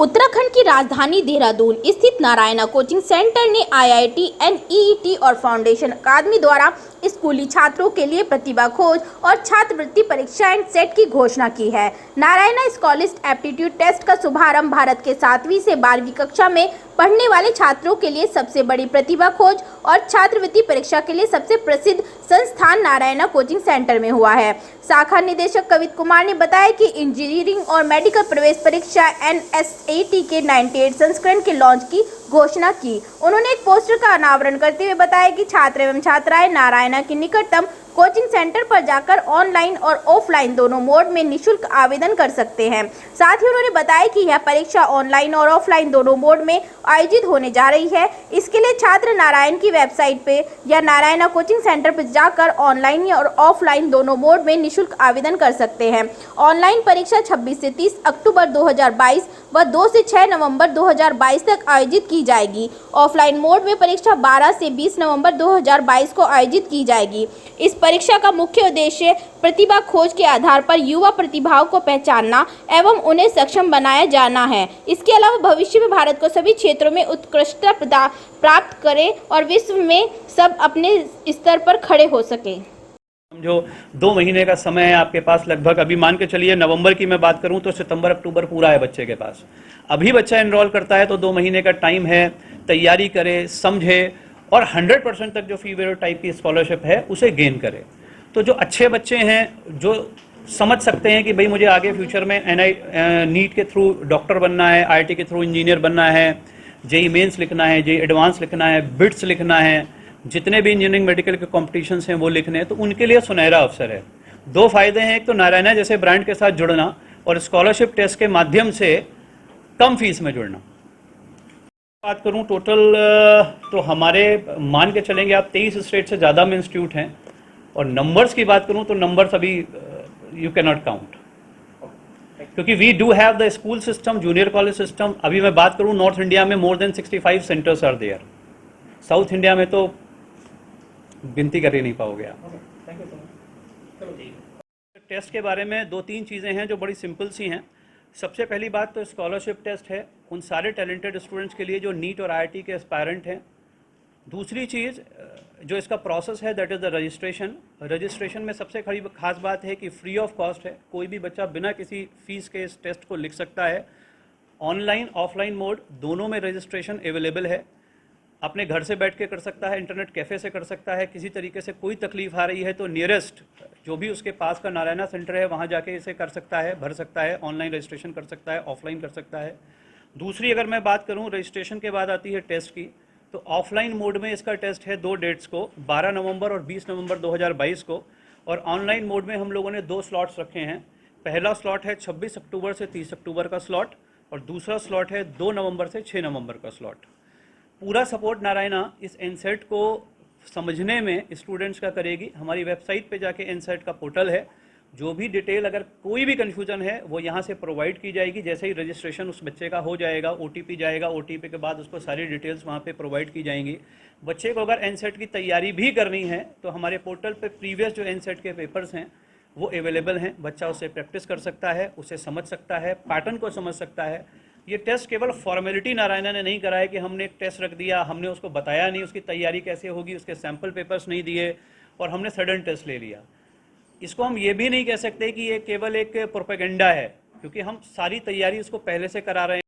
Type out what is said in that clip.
उत्तराखंड की राजधानी देहरादून स्थित नारायणा कोचिंग सेंटर ने आईआईटी, एनईईटी और फाउंडेशन अकादमी द्वारा स्कूली छात्रों के लिए प्रतिभा खोज और छात्रवृत्ति परीक्षा एंड सेट की घोषणा की है। नारायणा स्कॉलिस्ट एप्टीट्यूड टेस्ट का शुभारंभ भारत के 7वीं से 12वीं कक्षा में पढ़ने वाले छात्रों के लिए सबसे बड़ी प्रतिभा खोज और छात्रवृत्ति परीक्षा के लिए सबसे प्रसिद्ध संस्थान नारायणा कोचिंग सेंटर में हुआ है। शाखा निदेशक कवित कुमार ने बताया कि इंजीनियरिंग और मेडिकल प्रवेश परीक्षा NSAT के 98 संस्करण के लॉन्च की घोषणा की। उन्होंने एक पोस्टर का अनावरण करते हुए बताया कि छात्र एवं छात्राएं नारायणा के निकटतम कोचिंग सेंटर पर जाकर ऑनलाइन और ऑफलाइन दोनों मोड में निःशुल्क आवेदन कर सकते हैं। साथ ही उन्होंने बताया कि यह परीक्षा ऑनलाइन और ऑफलाइन दोनों मोड में आयोजित होने जा रही है। इसके लिए छात्र नारायण की वेबसाइट पे या नारायणा कोचिंग सेंटर पर जाकर ऑनलाइन और ऑफलाइन दोनों मोड में निःशुल्क आवेदन कर सकते हैं। ऑनलाइन परीक्षा 26 से 30 अक्टूबर 2022 व 2 से 6 नवंबर 2022 तक आयोजित की जाएगी। ऑफलाइन मोड में परीक्षा 12 से 20 नवंबर 2022 को आयोजित की जाएगी। इस परीक्षा का मुख्य उद्देश्य प्रतिभा खोज के आधार पर युवा प्रतिभाओं को पहचानना एवं उन्हें सक्षम बनाया जाना है। इसके अलावा भविष्य में भारत को सभी क्षेत्रों में उत्कृष्टता प्राप्त करे और विश्व में सब अपने स्तर पर खड़े हो सके। जो 2 महीने का समय है आपके पास, लगभग अभी मान के चलिए नवंबर की मैं बात करूं तो सितंबर अक्टूबर पूरा है बच्चे के पास। अभी बच्चा एनरोल करता है तो 2 महीने का टाइम है, तैयारी करे, समझे और 100% तक जो फी वेवर टाइप की स्कॉलरशिप है उसे गेन करे। तो जो अच्छे बच्चे हैं जो समझ सकते हैं कि भाई मुझे आगे फ्यूचर में नीट के थ्रू डॉक्टर बनना है, IIT के थ्रू इंजीनियर बनना है, जेई मेंस लिखना है, जेई एडवांस लिखना है, बिट्स लिखना है, जितने भी इंजीनियरिंग मेडिकल के कॉम्पिटिशन्स हैं वो लिखने हैं, तो उनके लिए सुनहरा अवसर है। 2 फायदे हैं, एक तो नारायणा जैसे ब्रांड के साथ जुड़ना और स्कॉलरशिप टेस्ट के माध्यम से कम फीस में जुड़ना। बात करूं टोटल तो हमारे मान के चलेंगे आप 23 स्टेट से ज़्यादा में इंस्टीट्यूट हैं और नंबर्स की बात करूं तो नंबर्स अभी यू कैन नॉट काउंट, क्योंकि we do have the school system, junior college system. अभी मैं बात करूं नॉर्थ इंडिया में more than 65 centres are there, south India में तो गिनती कर ही नहीं पाओगे आप। टेस्ट के बारे में 2-3 चीज़ें हैं जो बड़ी सिंपल सी हैं। सबसे पहली बात तो स्कॉलरशिप टेस्ट है उन सारे टैलेंटेड स्टूडेंट्स के लिए जो नीट और IIT के एस्पायरेंट हैं। दूसरी चीज़ जो इसका प्रोसेस है that is the registration. Registration में सबसे खास बात है कि फ्री ऑफ कॉस्ट है, कोई भी बच्चा बिना किसी फीस के इस टेस्ट को लिख सकता है। ऑनलाइन ऑफलाइन मोड दोनों में रजिस्ट्रेशन अवेलेबल है, अपने घर से बैठ के कर सकता है, इंटरनेट कैफ़े से कर सकता है। किसी तरीके से कोई तकलीफ आ रही है तो नियरेस्ट जो भी उसके पास का नारायणा सेंटर है वहाँ जाके इसे कर सकता है, भर सकता है, ऑनलाइन रजिस्ट्रेशन कर सकता है, ऑफलाइन कर सकता है। दूसरी अगर मैं बात करूँ रजिस्ट्रेशन के बाद आती है टेस्ट की, तो ऑफलाइन मोड में इसका टेस्ट है 2 डेट्स को, 12 नवंबर और 20 नवंबर 2022 को। और ऑनलाइन मोड में हम लोगों ने 2 स्लॉट्स रखे हैं। पहला स्लॉट है 26 अक्टूबर से 30 अक्टूबर का स्लॉट और दूसरा स्लॉट है 2 नवंबर से 6 नवंबर का स्लॉट। पूरा सपोर्ट नारायणा इस एनसेट को समझने में स्टूडेंट्स का करेगी। हमारी वेबसाइट पे जाके एनसेट का पोर्टल है, जो भी डिटेल अगर कोई भी कन्फ्यूजन है वो यहाँ से प्रोवाइड की जाएगी। जैसे ही रजिस्ट्रेशन उस बच्चे का हो जाएगा, OTP जाएगा, OTP के बाद उसको सारी डिटेल्स वहाँ पे प्रोवाइड की जाएंगी। बच्चे को अगर एनसेट की तैयारी भी करनी है तो हमारे पोर्टल पे प्रीवियस जो एनसेट के पेपर्स हैं वो अवेलेबल हैं। बच्चा उससे प्रैक्टिस कर सकता है, उसे समझ सकता है, पैटर्न को समझ सकता है। ये टेस्ट केवल फॉर्मेलिटी नारायणा ने नहीं करा है कि हमने एक टेस्ट रख दिया, हमने उसको बताया नहीं उसकी तैयारी कैसे होगी, उसके सैम्पल पेपर्स नहीं दिए और हमने सडन टेस्ट ले लिया। इसको हम ये भी नहीं कह सकते कि ये केवल एक प्रोपेगेंडा है, क्योंकि हम सारी तैयारी उसको पहले से करा रहे हैं।